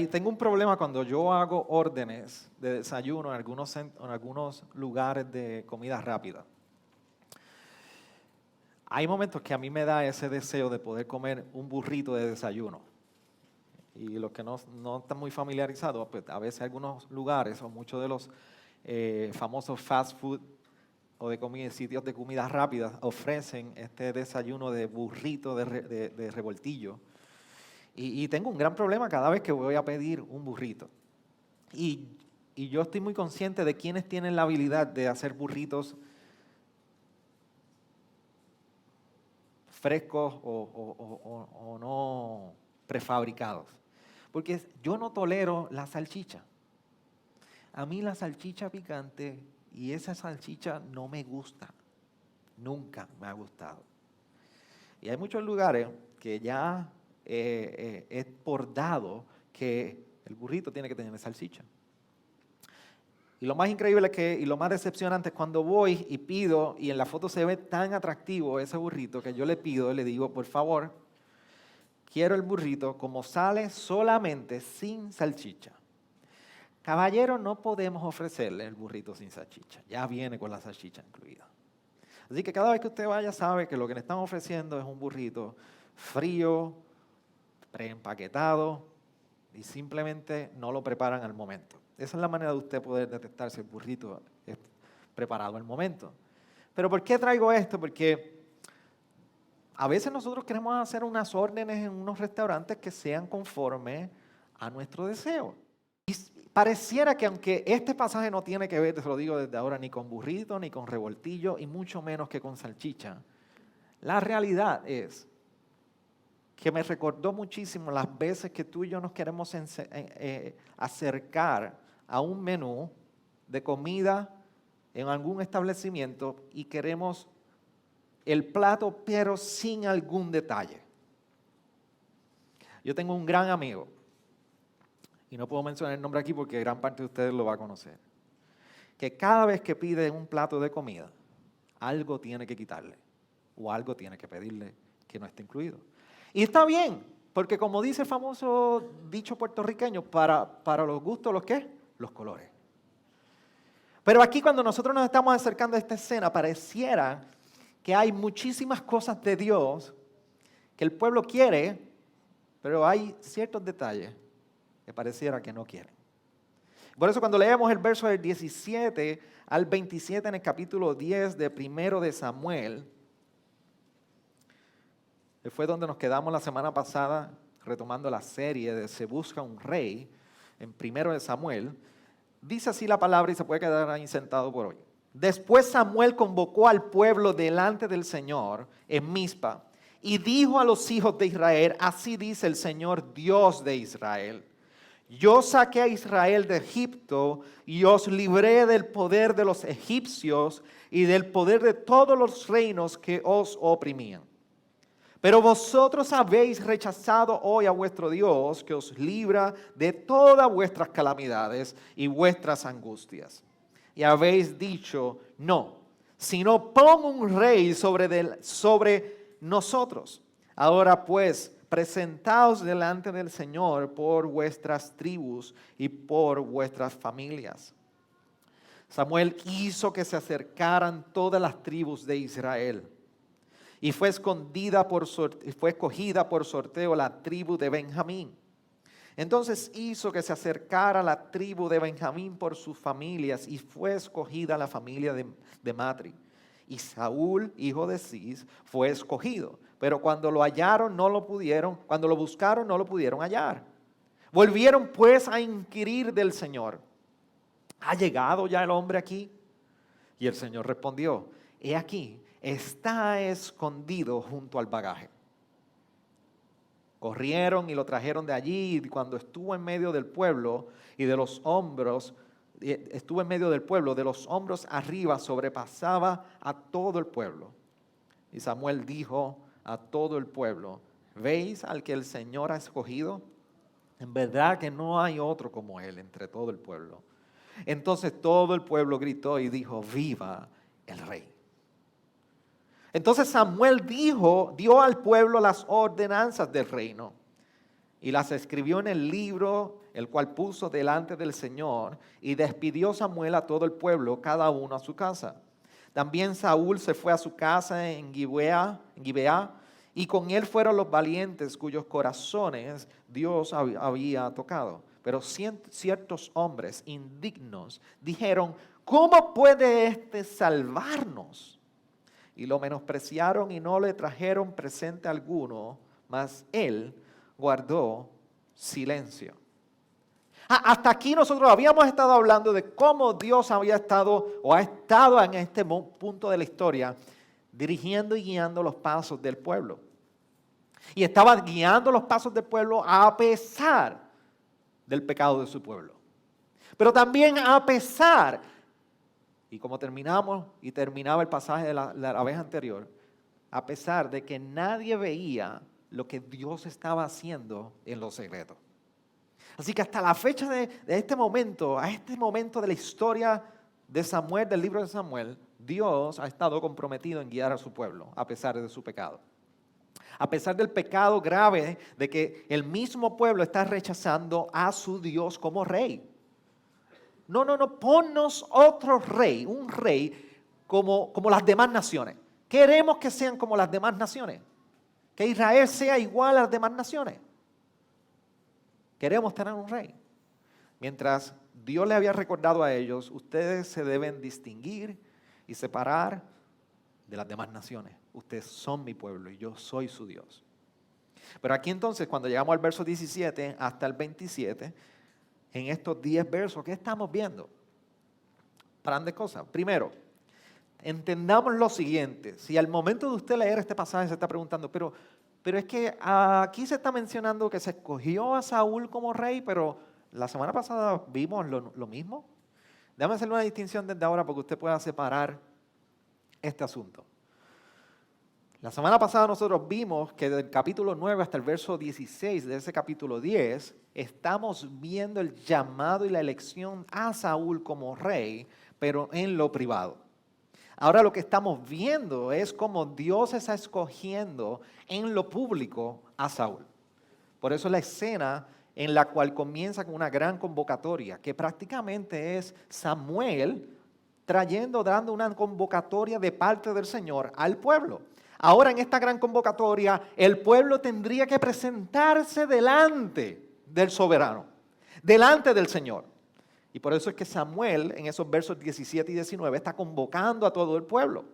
Tengo un problema cuando yo hago órdenes de desayuno en algunos lugares de comida rápida. Hay momentos que a mí me da ese deseo de poder comer un burrito de desayuno. Y los que no están muy familiarizados, pues a veces algunos lugares o muchos de los famosos fast food o de sitios de comida rápida ofrecen este desayuno de burrito de revoltillo. Y tengo un gran problema cada vez que voy a pedir un burrito. Y yo estoy muy consciente de quienes tienen la habilidad de hacer burritos frescos o no prefabricados. Porque yo no tolero la salchicha. A mí la salchicha picante y esa salchicha no me gusta. Nunca me ha gustado. Y hay muchos lugares que ya es por dado que el burrito tiene que tener salchicha. Y lo más increíble y lo más decepcionante es cuando voy y pido, y en la foto se ve tan atractivo ese burrito que yo le pido, le digo, por favor, quiero el burrito como sale solamente sin salchicha. Caballero, no podemos ofrecerle el burrito sin salchicha, ya viene con la salchicha incluida. Así que cada vez que usted vaya sabe que lo que le están ofreciendo es un burrito frío, preempaquetado y simplemente no lo preparan al momento. Esa es la manera de usted poder detectar si el burrito es preparado al momento. Pero ¿por qué traigo esto? Porque a veces nosotros queremos hacer unas órdenes en unos restaurantes que sean conforme a nuestro deseo. Y pareciera que aunque este pasaje no tiene que ver, te lo digo desde ahora, ni con burrito, ni con revoltillo, y mucho menos que con salchicha, la realidad es que me recordó muchísimo las veces que tú y yo nos queremos acercar a un menú de comida en algún establecimiento y queremos el plato pero sin algún detalle. Yo tengo un gran amigo, y no puedo mencionar el nombre aquí porque gran parte de ustedes lo va a conocer, que cada vez que pide un plato de comida, algo tiene que quitarle o algo tiene que pedirle que no esté incluido. Y está bien, porque como dice el famoso dicho puertorriqueño, para los gustos, ¿los qué? Los colores. Pero aquí cuando nosotros nos estamos acercando a esta escena, pareciera que hay muchísimas cosas de Dios que el pueblo quiere, pero hay ciertos detalles que pareciera que no quieren. Por eso cuando leemos el verso del 17 al 27 en el capítulo 10 de 1 de Samuel, que fue donde nos quedamos la semana pasada, retomando la serie de Se busca un rey, en 1 de Samuel, dice así la palabra y se puede quedar ahí sentado por hoy. Después Samuel convocó al pueblo delante del Señor en Mizpa y dijo a los hijos de Israel, así dice el Señor Dios de Israel, yo saqué a Israel de Egipto y os libré del poder de los egipcios y del poder de todos los reinos que os oprimían. Pero vosotros habéis rechazado hoy a vuestro Dios, que os libra de todas vuestras calamidades y vuestras angustias. Y habéis dicho, no, sino pon un rey sobre nosotros. Ahora pues, presentaos delante del Señor por vuestras tribus y por vuestras familias. Samuel hizo que se acercaran todas las tribus de Israel. Y fue escogida por sorteo la tribu de Benjamín. Entonces hizo que se acercara la tribu de Benjamín por sus familias y fue escogida la familia de Matri. Y Saúl, hijo de Cis, fue escogido. Pero cuando lo hallaron cuando lo buscaron no lo pudieron hallar. Volvieron pues a inquirir del Señor. ¿Ha llegado ya el hombre aquí? Y el Señor respondió, he aquí, está escondido junto al bagaje. Corrieron y lo trajeron de allí y cuando estuvo en medio del pueblo y de los hombros, de los hombros arriba sobrepasaba a todo el pueblo. Y Samuel dijo a todo el pueblo, ¿veis al que el Señor ha escogido? En verdad que no hay otro como él entre todo el pueblo. Entonces todo el pueblo gritó y dijo, viva el rey. Entonces Samuel dio al pueblo las ordenanzas del reino. y las escribió en el libro, el cual puso delante del Señor, y despidió Samuel a todo el pueblo, cada uno a su casa. También Saúl se fue a su casa en Gibeá, y con él fueron los valientes cuyos corazones Dios había tocado. Pero ciertos hombres indignos dijeron: ¿cómo puede éste salvarnos? Y lo menospreciaron y no le trajeron presente alguno, mas él guardó silencio. Hasta aquí nosotros habíamos estado hablando de cómo Dios había estado o ha estado en este punto de la historia dirigiendo y guiando los pasos del pueblo. Y estaba guiando los pasos del pueblo a pesar del pecado de su pueblo. Pero también a pesar, y como terminaba el pasaje de la vez anterior, a pesar de que nadie veía lo que Dios estaba haciendo en lo secreto. Así que hasta la fecha de este momento, a este momento de la historia de Samuel, del libro de Samuel, Dios ha estado comprometido en guiar a su pueblo, a pesar de su pecado. A pesar del pecado grave de que el mismo pueblo está rechazando a su Dios como rey. No, ponnos otro rey, un rey como las demás naciones. Queremos que sean como las demás naciones. Que Israel sea igual a las demás naciones. Queremos tener un rey. Mientras Dios le había recordado a ellos: ustedes se deben distinguir y separar de las demás naciones. Ustedes son mi pueblo y yo soy su Dios. Pero aquí entonces, cuando llegamos al verso 17 hasta el 27, en estos 10 versos, ¿qué estamos viendo? Plan de cosas. Primero, entendamos lo siguiente. Si al momento de usted leer este pasaje se está preguntando, pero es que aquí se está mencionando que se escogió a Saúl como rey, pero la semana pasada vimos lo mismo. Déjame hacerle una distinción desde ahora para que usted pueda separar este asunto. La semana pasada nosotros vimos que del capítulo 9 hasta el verso 16 de ese capítulo 10, estamos viendo el llamado y la elección a Saúl como rey, pero en lo privado. Ahora lo que estamos viendo es cómo Dios está escogiendo en lo público a Saúl. Por eso la escena en la cual comienza con una gran convocatoria, que prácticamente es Samuel dando una convocatoria de parte del Señor al pueblo. Ahora en esta gran convocatoria, el pueblo tendría que presentarse delante del soberano, delante del Señor. Y por eso es que Samuel, en esos versos 17 y 19, está convocando a todo el pueblo.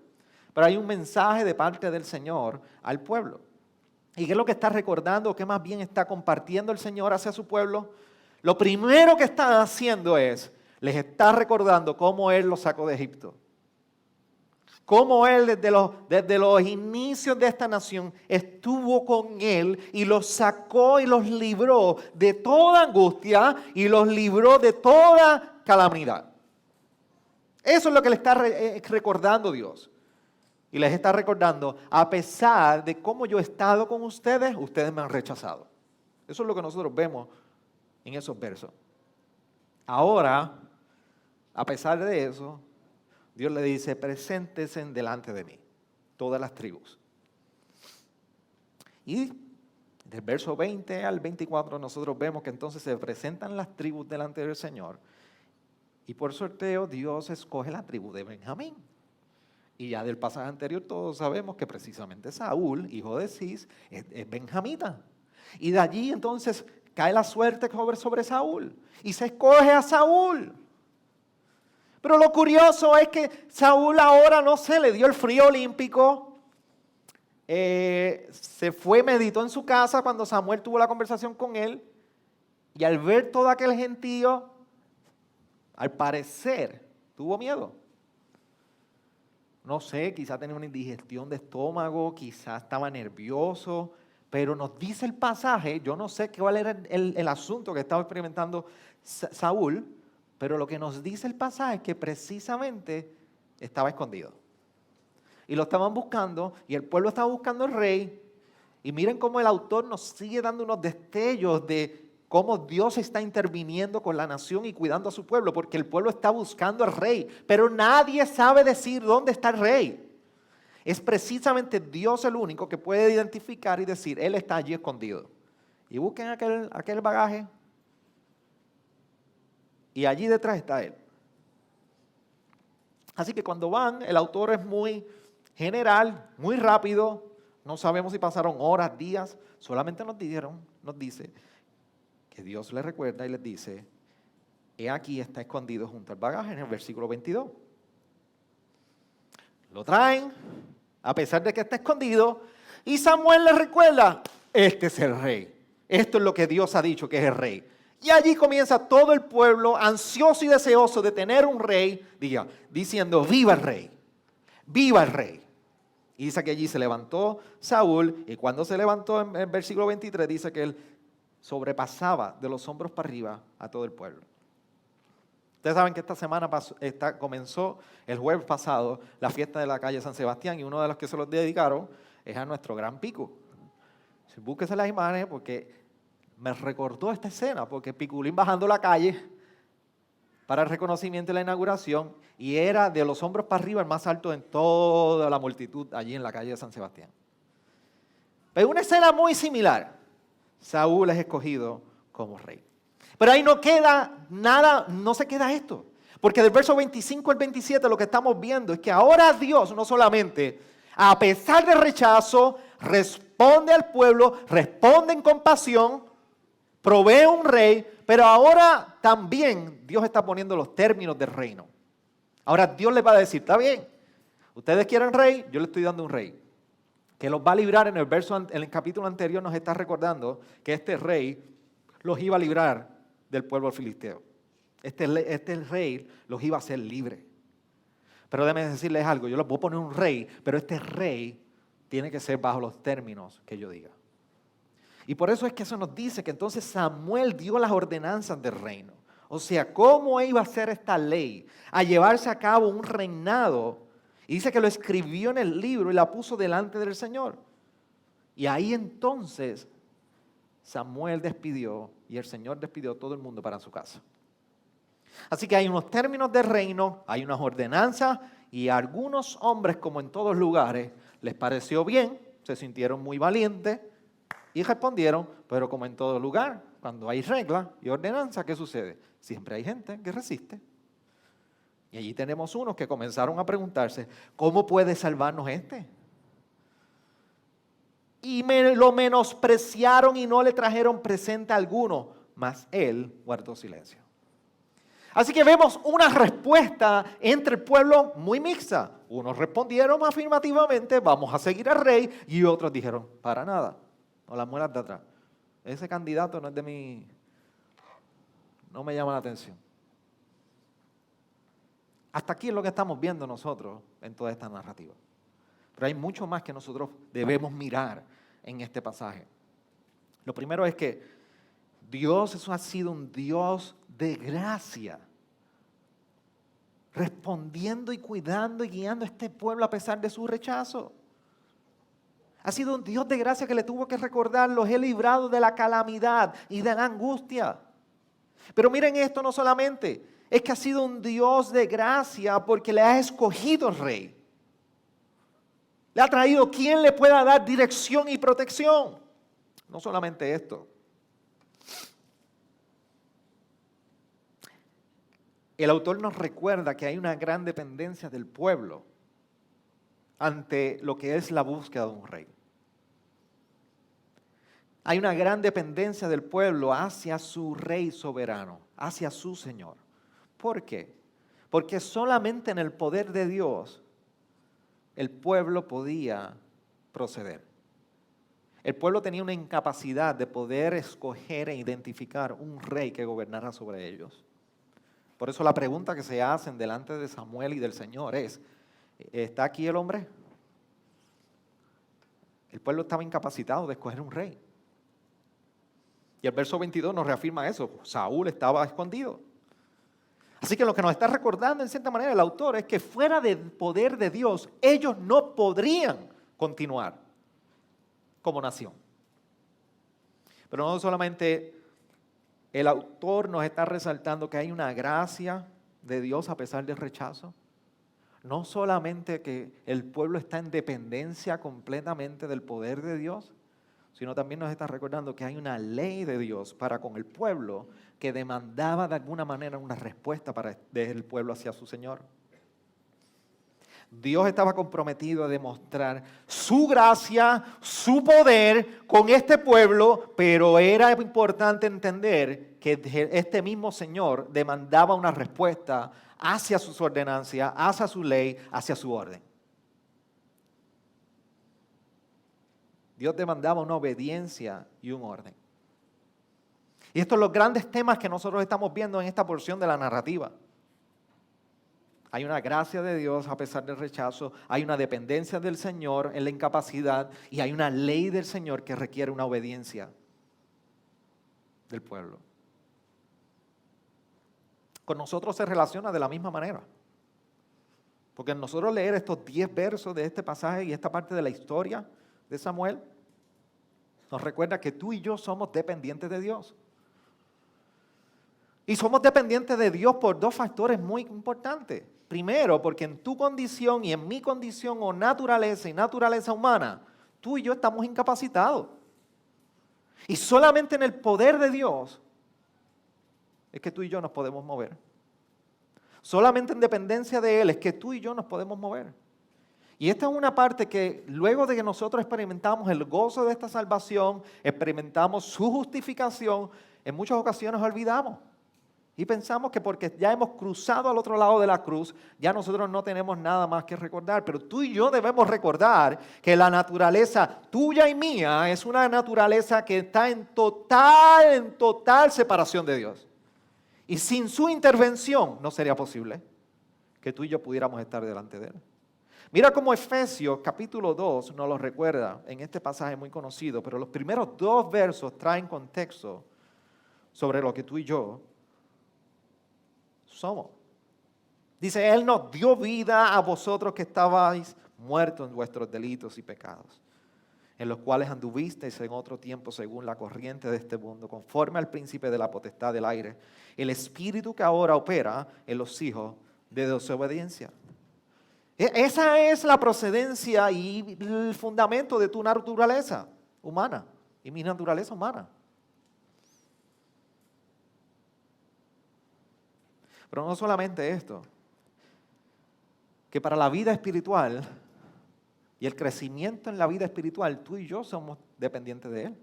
Pero hay un mensaje de parte del Señor al pueblo. ¿Y qué es lo que está recordando? ¿Qué más bien está compartiendo el Señor hacia su pueblo? Lo primero que está haciendo es, les está recordando cómo Él los sacó de Egipto. Cómo Él desde los inicios de esta nación estuvo con Él y los sacó y los libró de toda angustia y los libró de toda calamidad. Eso es lo que le está recordando Dios. Y les está recordando: a pesar de cómo yo he estado con ustedes, ustedes me han rechazado. Eso es lo que nosotros vemos en esos versos. Ahora, a pesar de eso, Dios le dice: preséntense delante de mí, todas las tribus. Y del verso 20 al 24 nosotros vemos que entonces se presentan las tribus delante del Señor. Y por sorteo Dios escoge la tribu de Benjamín. Y ya del pasaje anterior todos sabemos que precisamente Saúl, hijo de Cis, es benjamita. Y de allí entonces cae la suerte sobre Saúl. Y se escoge a Saúl. Pero lo curioso es que Saúl ahora no se le dio el frío olímpico. Se fue, meditó en su casa cuando Samuel tuvo la conversación con él. Y al ver todo aquel gentío, al parecer, tuvo miedo. No sé, quizás tenía una indigestión de estómago, quizás estaba nervioso. Pero nos dice el pasaje, yo no sé cuál era el asunto que estaba experimentando Saúl, pero lo que nos dice el pasaje es que precisamente estaba escondido. Y lo estaban buscando, y el pueblo estaba buscando al rey. Y miren cómo el autor nos sigue dando unos destellos de cómo Dios está interviniendo con la nación y cuidando a su pueblo, porque el pueblo está buscando al rey, pero nadie sabe decir dónde está el rey. Es precisamente Dios el único que puede identificar y decir: Él está allí escondido. y busquen aquel bagaje. Y allí detrás está él. Así que cuando van, el autor es muy general, muy rápido. No sabemos si pasaron horas, días. Solamente nos dice que Dios les recuerda y les dice, he aquí está escondido junto al bagaje en el versículo 22. Lo traen, a pesar de que está escondido, y Samuel les recuerda, este es el rey. Esto es lo que Dios ha dicho que es el rey. Y allí comienza todo el pueblo ansioso y deseoso de tener un rey, diciendo, viva el rey, viva el rey. Y dice que allí se levantó Saúl, y cuando se levantó en el versículo 23 dice que él sobrepasaba de los hombros para arriba a todo el pueblo. Ustedes saben que esta semana comenzó el jueves pasado la fiesta de la calle San Sebastián, y uno de los que se los dedicaron es a nuestro gran Pico. Búsquese las imágenes porque me recordó esta escena, porque Piculín bajando la calle para el reconocimiento de la inauguración, y era de los hombros para arriba el más alto en toda la multitud allí en la calle de San Sebastián. Pero una escena muy similar. Saúl es escogido como rey. Pero ahí no queda nada, no se queda esto. Porque del verso 25 al 27 lo que estamos viendo es que ahora Dios no solamente, a pesar del rechazo, responde al pueblo, responde en compasión, provee un rey, pero ahora también Dios está poniendo los términos del reino. Ahora Dios les va a decir, está bien, ustedes quieren rey, yo les estoy dando un rey. Que los va a librar en el capítulo anterior nos está recordando que este rey los iba a librar del pueblo filisteo. Este rey los iba a hacer libres. Pero déjenme decirles algo, yo les voy a poner un rey, pero este rey tiene que ser bajo los términos que yo diga. Y por eso es que eso nos dice que entonces Samuel dio las ordenanzas del reino. O sea, cómo iba a ser esta ley, a llevarse a cabo un reinado. Y dice que lo escribió en el libro y la puso delante del Señor. Y ahí entonces Samuel despidió y el Señor despidió a todo el mundo para su casa. Así que hay unos términos de reino, hay unas ordenanzas, y a algunos hombres, como en todos lugares, les pareció bien, se sintieron muy valientes y respondieron, pero como en todo lugar, cuando hay reglas y ordenanzas, ¿qué sucede? Siempre hay gente que resiste. Y allí tenemos unos que comenzaron a preguntarse, ¿cómo puede salvarnos este? Y lo menospreciaron y no le trajeron presente alguno, mas él guardó silencio. Así que vemos una respuesta entre el pueblo muy mixta. Unos respondieron afirmativamente, vamos a seguir al rey, y otros dijeron, para nada, no las muelas de atrás. Ese candidato no es de mí, no me llama la atención. Hasta aquí es lo que estamos viendo nosotros en toda esta narrativa. Pero hay mucho más que nosotros debemos mirar en este pasaje. Lo primero es que Dios ha sido un Dios de gracia, respondiendo y cuidando y guiando a este pueblo a pesar de su rechazo. Ha sido un Dios de gracia que le tuvo que recordar, los he librado de la calamidad y de la angustia. Pero miren esto, no solamente es que ha sido un Dios de gracia porque le ha escogido rey. Le ha traído quien le pueda dar dirección y protección. No solamente esto. El autor nos recuerda que hay una gran dependencia del pueblo ante lo que es la búsqueda de un rey. Hay una gran dependencia del pueblo hacia su rey soberano, hacia su Señor. ¿Por qué? Porque solamente en el poder de Dios el pueblo podía proceder. El pueblo tenía una incapacidad de poder escoger e identificar un rey que gobernara sobre ellos. Por eso la pregunta que se hacen delante de Samuel y del Señor es, ¿está aquí el hombre? El pueblo estaba incapacitado de escoger un rey. Y el verso 22 nos reafirma eso, Saúl estaba escondido. Así que lo que nos está recordando en cierta manera el autor es que fuera del poder de Dios, ellos no podrían continuar como nación. Pero no solamente el autor nos está resaltando que hay una gracia de Dios a pesar del rechazo. No solamente que el pueblo está en dependencia completamente del poder de Dios, sino también nos está recordando que hay una ley de Dios para con el pueblo que demandaba de alguna manera una respuesta del pueblo hacia su Señor. Dios estaba comprometido a demostrar su gracia, su poder con este pueblo, pero era importante entender que este mismo Señor demandaba una respuesta hacia sus ordenanzas, hacia su ley, hacia su orden. Dios demandaba una obediencia y un orden. Y estos son los grandes temas que nosotros estamos viendo en esta porción de la narrativa. Hay una gracia de Dios a pesar del rechazo, hay una dependencia del Señor en la incapacidad y hay una ley del Señor que requiere una obediencia del pueblo. Con nosotros se relaciona de la misma manera. Porque nosotros leer estos 10 versos de este pasaje y esta parte de la historia de Samuel, nos recuerda que tú y yo somos dependientes de Dios. Y somos dependientes de Dios por dos factores muy importantes. Primero, porque en tu condición y en mi condición o naturaleza y naturaleza humana, tú y yo estamos incapacitados. Y solamente en el poder de Dios es que tú y yo nos podemos mover. Solamente en dependencia de Él es que tú y yo nos podemos mover. Y esta es una parte que luego de que nosotros experimentamos el gozo de esta salvación, experimentamos su justificación, en muchas ocasiones olvidamos. Y pensamos que porque ya hemos cruzado al otro lado de la cruz, ya nosotros no tenemos nada más que recordar. Pero tú y yo debemos recordar que la naturaleza tuya y mía es una naturaleza que está en total separación de Dios. Y sin su intervención no sería posible que tú y yo pudiéramos estar delante de Él. Mira cómo Efesios capítulo 2 nos lo recuerda en este pasaje muy conocido, pero los primeros 2 versos traen contexto sobre lo que tú y yo somos. Dice, Él nos dio vida a vosotros que estabais muertos en vuestros delitos y pecados, en los cuales anduvisteis en otro tiempo según la corriente de este mundo, conforme al príncipe de la potestad del aire, el espíritu que ahora opera en los hijos de desobediencia. Esa es la procedencia y el fundamento de tu naturaleza humana y mi naturaleza humana. Pero no solamente esto, que para la vida espiritual y el crecimiento en la vida espiritual, tú y yo somos dependientes de Él.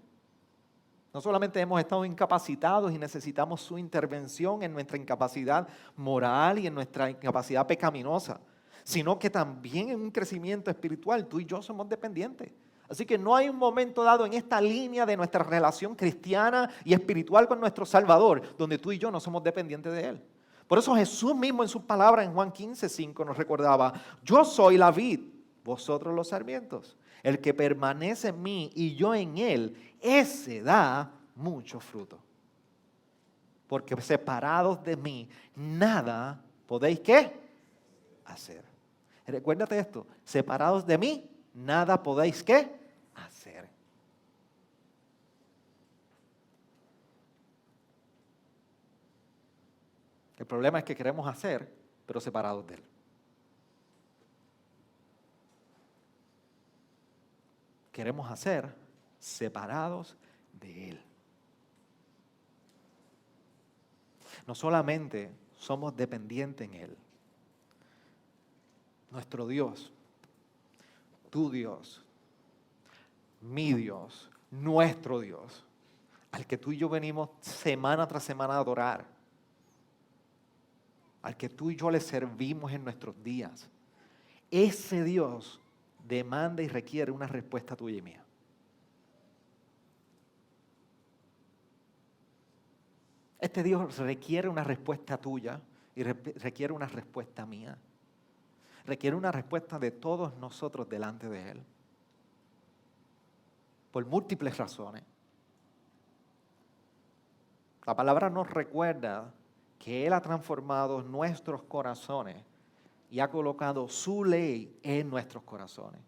No solamente hemos estado incapacitados y necesitamos su intervención en nuestra incapacidad moral y en nuestra incapacidad pecaminosa, sino que también en un crecimiento espiritual tú y yo somos dependientes. Así que no hay un momento dado en esta línea de nuestra relación cristiana y espiritual con nuestro Salvador donde tú y yo no somos dependientes de Él. Por eso Jesús mismo en sus palabras en Juan 15:5 nos recordaba, yo soy la vid, vosotros los sarmientos. El que permanece en mí y yo en él, ese da mucho fruto. Porque separados de mí, nada podéis ¿qué? Hacer. Recuérdate esto, separados de mí, nada podéis ¿qué? Hacer. El problema es que queremos hacer, pero separados de Él. Queremos hacer separados de Él. No solamente somos dependientes en Él. Nuestro Dios, tu Dios, mi Dios, nuestro Dios, al que tú y yo venimos semana tras semana a adorar, al que tú y yo le servimos en nuestros días, ese Dios demanda y requiere una respuesta tuya y mía. Este Dios requiere una respuesta tuya y requiere una respuesta mía. Requiere una respuesta de todos nosotros delante de Él. Por múltiples razones. La palabra nos recuerda que Él ha transformado nuestros corazones y ha colocado su ley en nuestros corazones.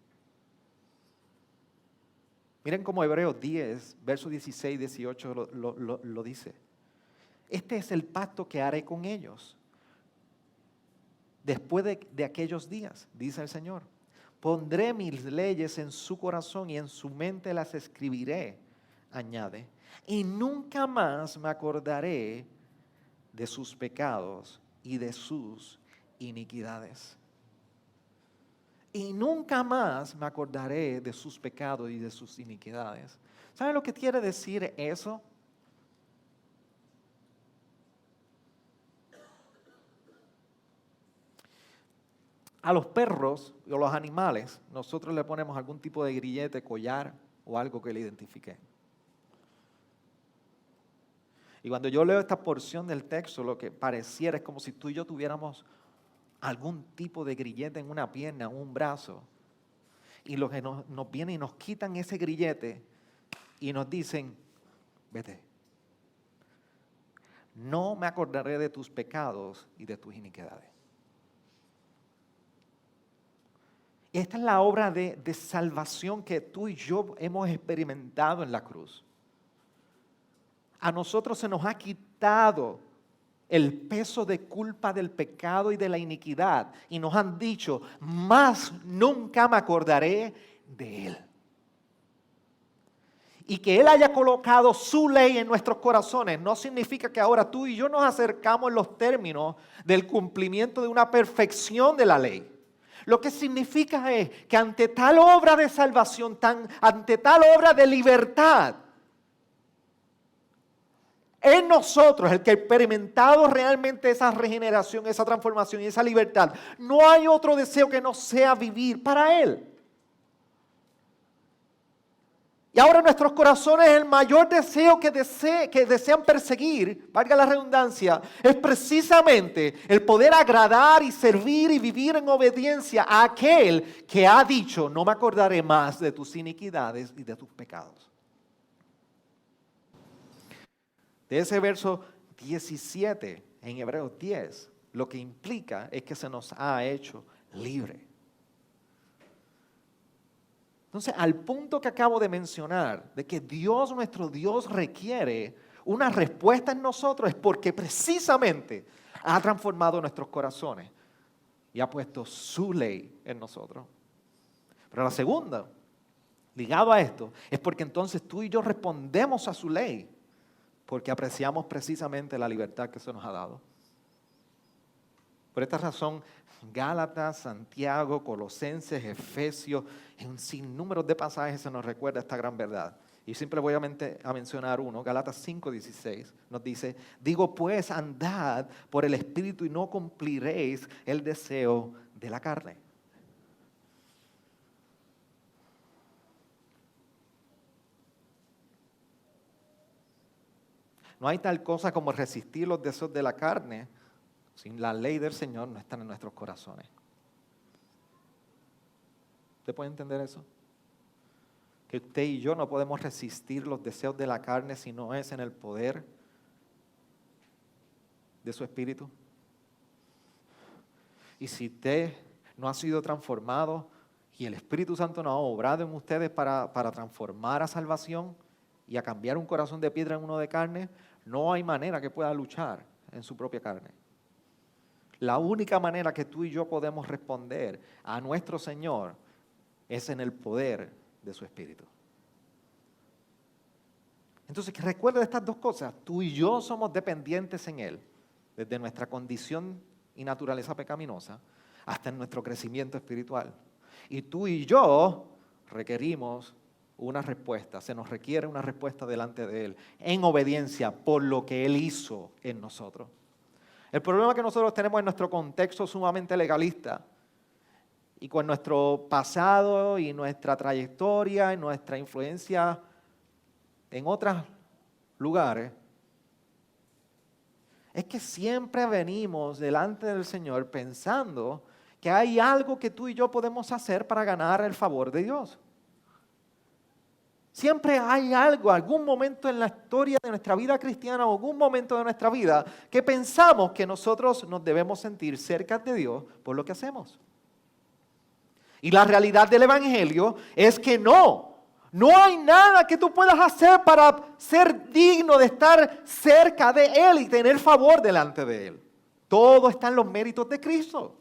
Miren cómo Hebreos 10, versos 16 y 18 lo dice. Este es el pacto que haré con ellos. Después de aquellos días, dice el Señor, pondré mis leyes en su corazón y en su mente las escribiré. añade, y nunca más me acordaré de sus pecados y de sus iniquidades. Y nunca más me acordaré de sus pecados y de sus iniquidades. ¿Saben lo que quiere decir eso? A los perros o los animales, nosotros le ponemos algún tipo de grillete, collar o algo que le identifique. Y cuando yo leo esta porción del texto, lo que pareciera es como si tú y yo tuviéramos algún tipo de grillete en una pierna o un brazo. Y los que nos vienen y nos quitan ese grillete y nos dicen, vete. No me acordaré de tus pecados y de tus iniquidades. Esta es la obra de salvación que tú y yo hemos experimentado en la cruz. A nosotros se nos ha quitado el peso de culpa del pecado y de la iniquidad. Y nos han dicho, más nunca me acordaré de Él. Y que Él haya colocado su ley en nuestros corazones no significa que ahora tú y yo nos acercamos en los términos del cumplimiento de una perfección de la ley. Lo que significa es que ante tal obra de salvación, ante tal obra de libertad, en nosotros, el que ha experimentado realmente esa regeneración, esa transformación y esa libertad, no hay otro deseo que no sea vivir para Él. Y ahora nuestros corazones, el mayor deseo que desean perseguir, valga la redundancia, es precisamente el poder agradar y servir y vivir en obediencia a aquel que ha dicho, no me acordaré más de tus iniquidades y de tus pecados. De ese verso 17 en Hebreos 10, lo que implica es que se nos ha hecho libre. Entonces, al punto que acabo de mencionar, de que Dios, nuestro Dios, requiere una respuesta en nosotros, es porque precisamente ha transformado nuestros corazones y ha puesto su ley en nosotros. Pero la segunda, ligado a esto, es porque entonces tú y yo respondemos a su ley, porque apreciamos precisamente la libertad que se nos ha dado. Por esta razón, Gálatas, Santiago, Colosenses, Efesios, en un sinnúmero de pasajes se nos recuerda esta gran verdad. Y siempre voy a mencionar uno, Gálatas 5:16, nos dice, digo pues, andad por el Espíritu y no cumpliréis el deseo de la carne. No hay tal cosa como resistir los deseos de la carne. Sin la ley del Señor no están en nuestros corazones. ¿Usted puede entender eso? Que usted y yo no podemos resistir los deseos de la carne si no es en el poder de su Espíritu. Y si usted no ha sido transformado y el Espíritu Santo no ha obrado en ustedes para transformar a salvación y a cambiar un corazón de piedra en uno de carne, no hay manera que pueda luchar en su propia carne. La única manera que tú y yo podemos responder a nuestro Señor es en el poder de su Espíritu. Entonces, que recuerde estas dos cosas. Tú y yo somos dependientes en Él, desde nuestra condición y naturaleza pecaminosa hasta en nuestro crecimiento espiritual. Y tú y yo requerimos una respuesta, se nos requiere una respuesta delante de Él, en obediencia por lo que Él hizo en nosotros. El problema que nosotros tenemos en nuestro contexto sumamente legalista y con nuestro pasado y nuestra trayectoria y nuestra influencia en otros lugares, es que siempre venimos delante del Señor pensando que hay algo que tú y yo podemos hacer para ganar el favor de Dios. Siempre hay algo, algún momento en la historia de nuestra vida cristiana o algún momento de nuestra vida que pensamos que nosotros nos debemos sentir cerca de Dios por lo que hacemos. Y la realidad del Evangelio es que no hay nada que tú puedas hacer para ser digno de estar cerca de Él y tener favor delante de Él. Todo está en los méritos de Cristo.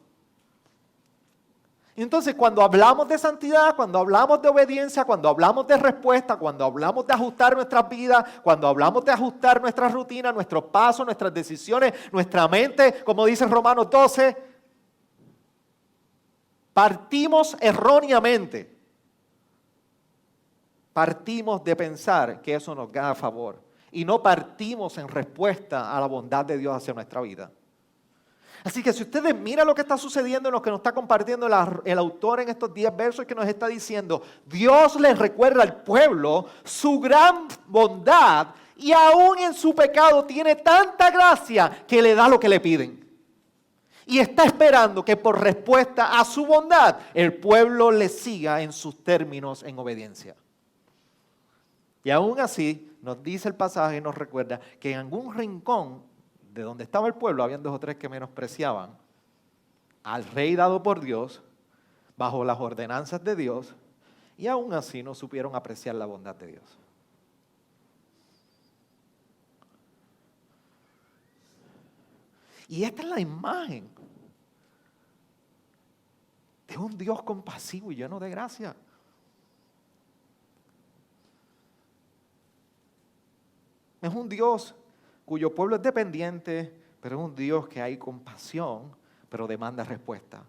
Entonces, cuando hablamos de santidad, cuando hablamos de obediencia, cuando hablamos de respuesta, cuando hablamos de ajustar nuestras vidas, cuando hablamos de ajustar nuestras rutinas, nuestros pasos, nuestras decisiones, nuestra mente, como dice Romanos 12, partimos erróneamente. Partimos de pensar que eso nos da favor y no partimos en respuesta a la bondad de Dios hacia nuestra vida. Así que si ustedes miran lo que está sucediendo, en lo que nos está compartiendo el autor en estos 10 versos que nos está diciendo, Dios les recuerda al pueblo su gran bondad y aún en su pecado tiene tanta gracia que le da lo que le piden. Y está esperando que por respuesta a su bondad el pueblo le siga en sus términos en obediencia. Y aún así nos dice el pasaje y nos recuerda que en algún rincón de donde estaba el pueblo, habían 2 o 3 que menospreciaban al rey dado por Dios, bajo las ordenanzas de Dios, y aún así no supieron apreciar la bondad de Dios. Y esta es la imagen de un Dios compasivo y lleno de gracia. Es un Dios cuyo pueblo es dependiente, pero es un Dios que hay compasión, pero demanda respuesta.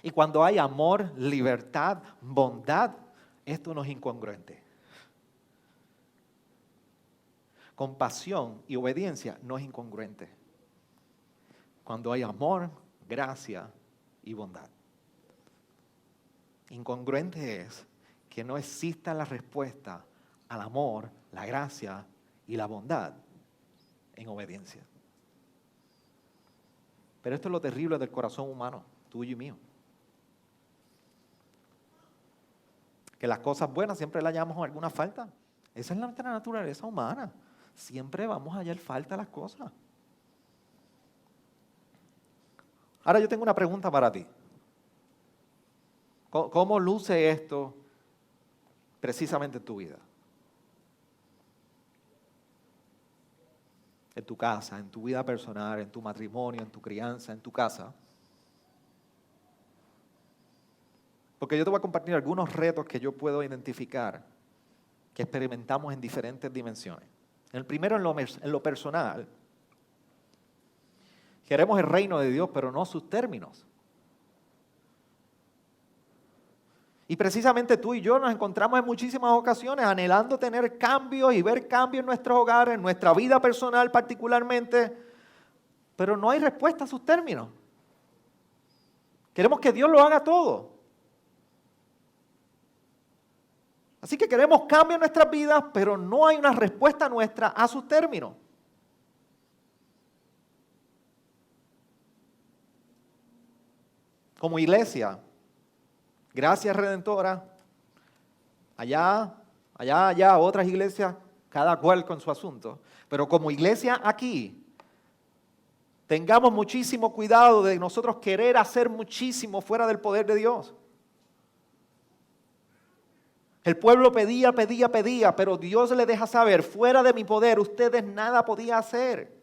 Y cuando hay amor, libertad, bondad, esto no es incongruente. Compasión y obediencia no es incongruente. Cuando hay amor, gracia y bondad. Incongruente es que no exista la respuesta al amor, la gracia y la bondad en obediencia. Pero esto es lo terrible del corazón humano, tuyo y mío. Que las cosas buenas siempre las llamamos alguna falta. Esa es nuestra naturaleza humana. Siempre vamos a hallar falta a las cosas. Ahora yo tengo una pregunta para ti. ¿Cómo luce esto precisamente en tu vida? En tu casa, en tu vida personal, en tu matrimonio, en tu crianza, en tu casa. Porque yo te voy a compartir algunos retos que yo puedo identificar que experimentamos en diferentes dimensiones. El primero, en lo personal. Queremos el reino de Dios, pero no sus términos. Y precisamente tú y yo nos encontramos en muchísimas ocasiones anhelando tener cambios y ver cambios en nuestros hogares, en nuestra vida personal particularmente, pero no hay respuesta a sus términos. Queremos que Dios lo haga todo. Así que queremos cambios en nuestras vidas, pero no hay una respuesta nuestra a sus términos. Como iglesia, Gracia Redentora, allá, otras iglesias, cada cual con su asunto. Pero como iglesia aquí, tengamos muchísimo cuidado de nosotros querer hacer muchísimo fuera del poder de Dios. El pueblo pedía, pero Dios le deja saber, fuera de mi poder, ustedes nada podían hacer.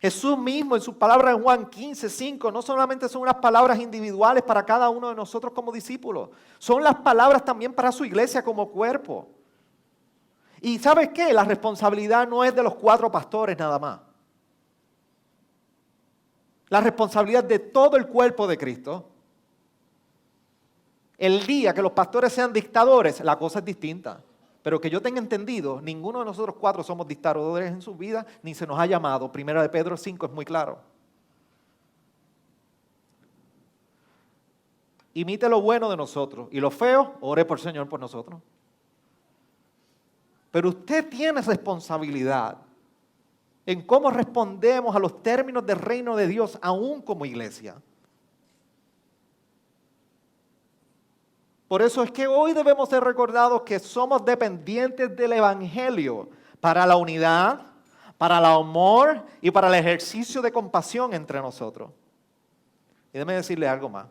Jesús mismo en sus palabras en Juan 15:5 no solamente son unas palabras individuales para cada uno de nosotros como discípulos, son las palabras también para su iglesia como cuerpo. Y ¿sabes qué? La responsabilidad no es de los 4 pastores nada más. La responsabilidad de todo el cuerpo de Cristo. El día que los pastores sean dictadores, la cosa es distinta. Pero que yo tenga entendido, ninguno de nosotros 4 somos dictadores en su vida, ni se nos ha llamado. Primera de Pedro 5 es muy claro. Imite lo bueno de nosotros y lo feo, ore por el Señor por nosotros. Pero usted tiene responsabilidad en cómo respondemos a los términos del reino de Dios, aún como iglesia. Por eso es que hoy debemos ser recordados que somos dependientes del Evangelio para la unidad, para el amor y para el ejercicio de compasión entre nosotros. Y déjeme decirle algo más.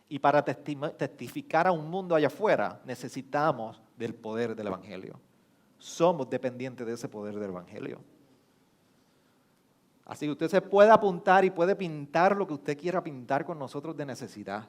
Y para testificar a un mundo allá afuera, necesitamos del poder del Evangelio. Somos dependientes de ese poder del Evangelio. Así que usted se puede apuntar y puede pintar lo que usted quiera pintar con nosotros de necesidad.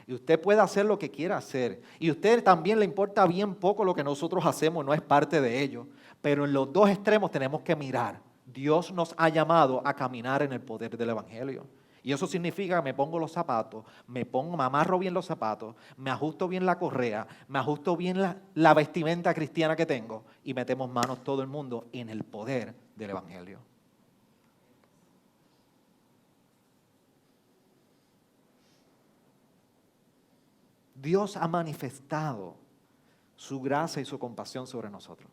Y usted puede hacer lo que quiera hacer. Y a usted también le importa bien poco lo que nosotros hacemos, no es parte de ello. Pero en los dos extremos tenemos que mirar. Dios nos ha llamado a caminar en el poder del Evangelio. Y eso significa que me pongo los zapatos, me amarro bien los zapatos, me ajusto bien la correa, me ajusto bien la vestimenta cristiana que tengo y metemos manos todo el mundo en el poder del Evangelio. Dios ha manifestado su gracia y su compasión sobre nosotros.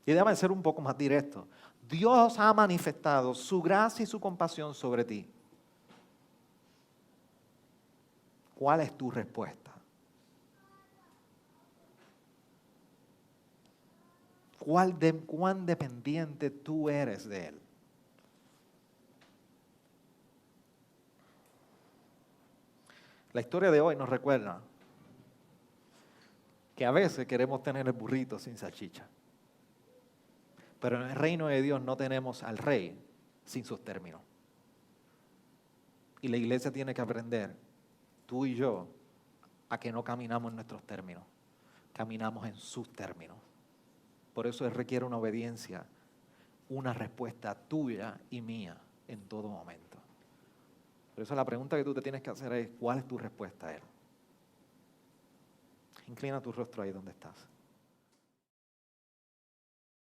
Y déjame ser un poco más directo. Dios ha manifestado su gracia y su compasión sobre ti. ¿Cuál es tu respuesta? ¿Cuán dependiente tú eres de Él? La historia de hoy nos recuerda que a veces queremos tener el burrito sin salchicha. Pero en el reino de Dios no tenemos al rey sin sus términos. Y la iglesia tiene que aprender, tú y yo, a que no caminamos en nuestros términos, caminamos en sus términos. Por eso Él requiere una obediencia, una respuesta tuya y mía en todo momento. Por eso la pregunta que tú te tienes que hacer es, ¿cuál es tu respuesta a Él? Inclina tu rostro ahí donde estás.